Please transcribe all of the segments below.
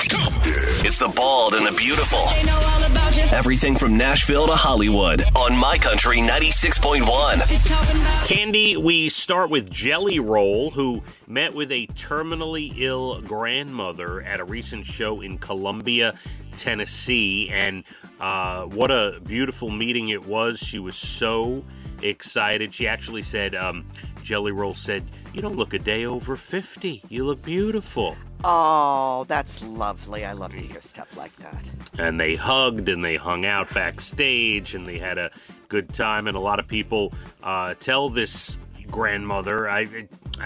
It's the bald and the beautiful. Everything from Nashville to Hollywood on My Country 96.1. Cande, we start with Jelly Roll, who met with a terminally ill grandmother at a recent show in Columbia, Tennessee. And what a beautiful meeting it was. She was so excited. She actually said, Jelly Roll said, "You don't look a day over 50. You look beautiful." Oh, that's lovely. I love to hear stuff like that. And they hugged and they hung out backstage and they had a good time. And a lot of people tell this grandmother, I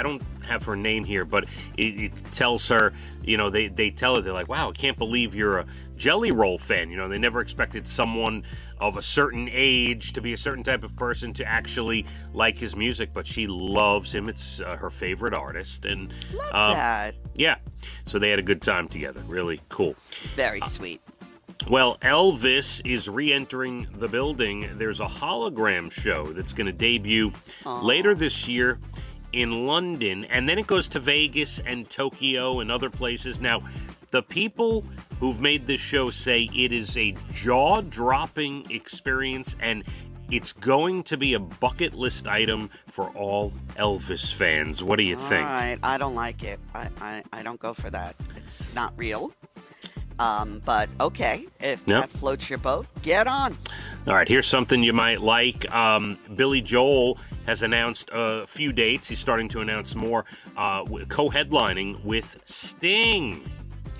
don't have her name here, but it tells her, they tell her, they're like, "Wow, I can't believe you're a Jelly Roll fan." They never expected someone of a certain age to be a certain type of person to actually like his music, but she loves him. It's her favorite artist. And love that. Yeah. So they had a good time together. Really cool. Very sweet. Well, Elvis is re-entering the building. There's a hologram show that's going to debut later this year in London, and then it goes to Vegas and Tokyo and other places. Now, the people who've made this show say it is a jaw-dropping experience, and it's going to be a bucket list item for all Elvis fans. What do you think? All right, I don't like it. I don't go for that. It's not real. But okay, if that floats your boat, get on. All right, here's something you might like. Billy Joel has announced a few dates. He's starting to announce more, co-headlining with Sting.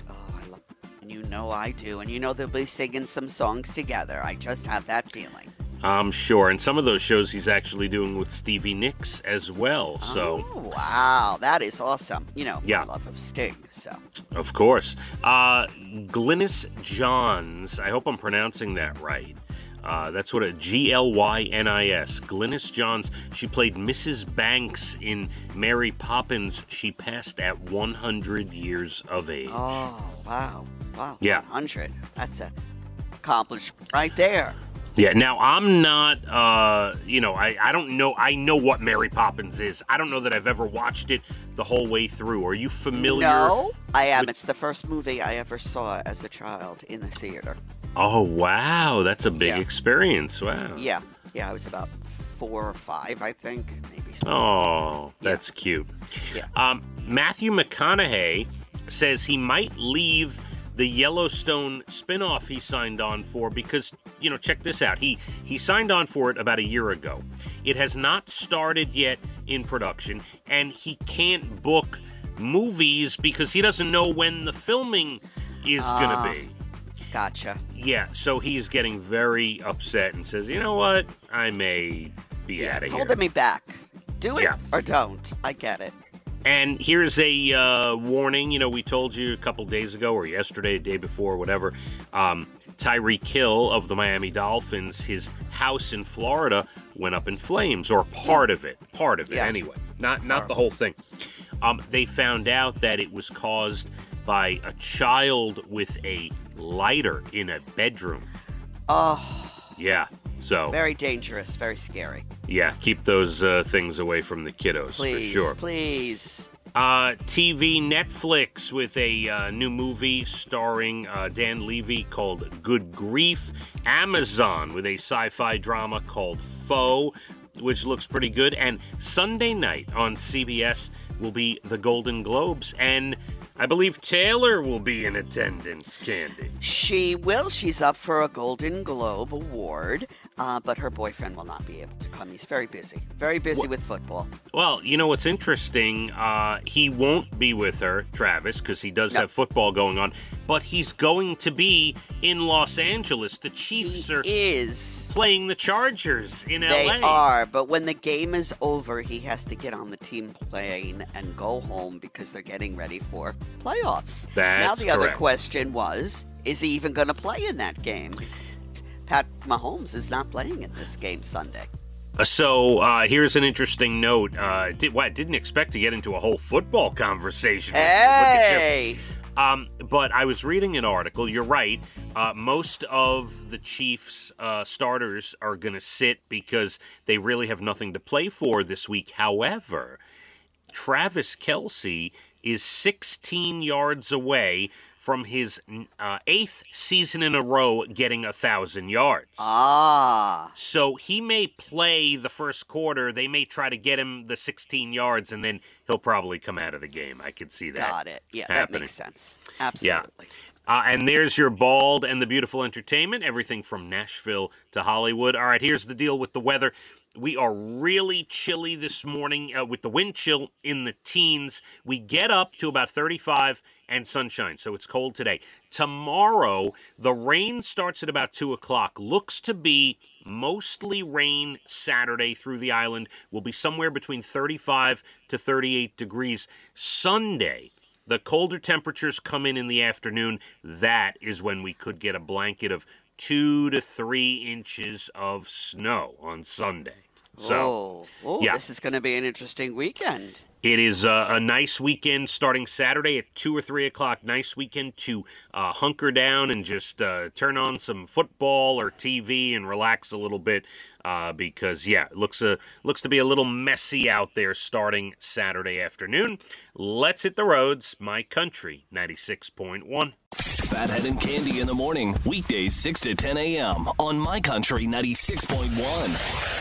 Oh, I love it. I do. And they'll be singing some songs together. I just have that feeling. I'm sure. And some of those shows he's actually doing with Stevie Nicks as well. So, oh, wow. That is awesome. Yeah. My love of Sting. So, of course. Glynis Johns. I hope I'm pronouncing that right. That's what Glynis. Glynis Johns. She played Mrs. Banks in Mary Poppins. She passed at 100 years of age. Oh, wow. Yeah. 100. That's an accomplishment right there. Yeah, now I'm not, I don't know. I know what Mary Poppins is. I don't know that I've ever watched it the whole way through. Are you familiar? No, I am. It's the first movie I ever saw as a child in the theater. Oh, wow. That's a big experience. Wow. Yeah, I was about 4 or 5, I think. Maybe. Oh, that's cute. Yeah. Matthew McConaughey says he might leave the Yellowstone spinoff he signed on for because, check this out. He signed on for it about a year ago. It has not started yet in production, and he can't book movies because he doesn't know when the filming is going to be. Gotcha. Yeah, so he's getting very upset and says, "You know what? I may be out of it's here." holding me back. Do it or don't. I get it. And here's a warning. We told you a couple days ago or yesterday, the day before, whatever. Tyreek Hill of the Miami Dolphins, his house in Florida went up in flames, or part of it anyway. Not the whole thing. They found out that it was caused by a child with a lighter in a bedroom. Oh. Yeah. So very dangerous, very scary. Yeah, keep those things away from the kiddos, for sure. Please. TV Netflix with a new movie starring Dan Levy called Good Grief. Amazon with a sci-fi drama called Foe, which looks pretty good. And Sunday night on CBS will be the Golden Globes, and I believe Taylor will be in attendance, Cande. She will. She's up for a Golden Globe award, but her boyfriend will not be able to come. He's very busy. Very busy with football. Well, what's interesting? He won't be with her, Travis, because he does have football going on, but he's going to be in Los Angeles. The Chiefs are playing the Chargers in LA. They are, but when the game is over, he has to get on the team plane and go home because they're getting ready for playoffs. That's now the correct. Other question was, is he even going to play in that game? Pat Mahomes is not playing in this game Sunday. So here's an interesting note. Didn't expect to get into a whole football conversation. Hey! But I was reading an article. You're right. Most of the Chiefs starters are going to sit because they really have nothing to play for this week. However, Travis Kelce is 16 yards away from his 8th season in a row getting 1,000 yards. Ah. So he may play the first quarter. They may try to get him the 16 yards, and then he'll probably come out of the game. I could see that. Got it. Yeah, happening. That makes sense. Absolutely. Yeah. And there's your Bald and the Beautiful entertainment, everything from Nashville to Hollywood. All right, here's the deal with the weather. We are really chilly this morning with the wind chill in the teens. We get up to about 35 and sunshine, so it's cold today. Tomorrow, the rain starts at about 2 o'clock. Looks to be mostly rain Saturday through the island. Will be somewhere between 35 to 38 degrees. Sunday, the colder temperatures come in the afternoon. That is when we could get a blanket of 2 to 3 inches of snow on Sunday. So, yeah. This is going to be an interesting weekend. It is a nice weekend starting Saturday at 2 or 3 o'clock. Nice weekend to hunker down and just turn on some football or TV and relax a little bit because, it looks to be a little messy out there starting Saturday afternoon. Let's hit the roads. My Country 96.1. Phathead and Cande in the morning. Weekdays 6 to 10 a.m. on My Country 96.1.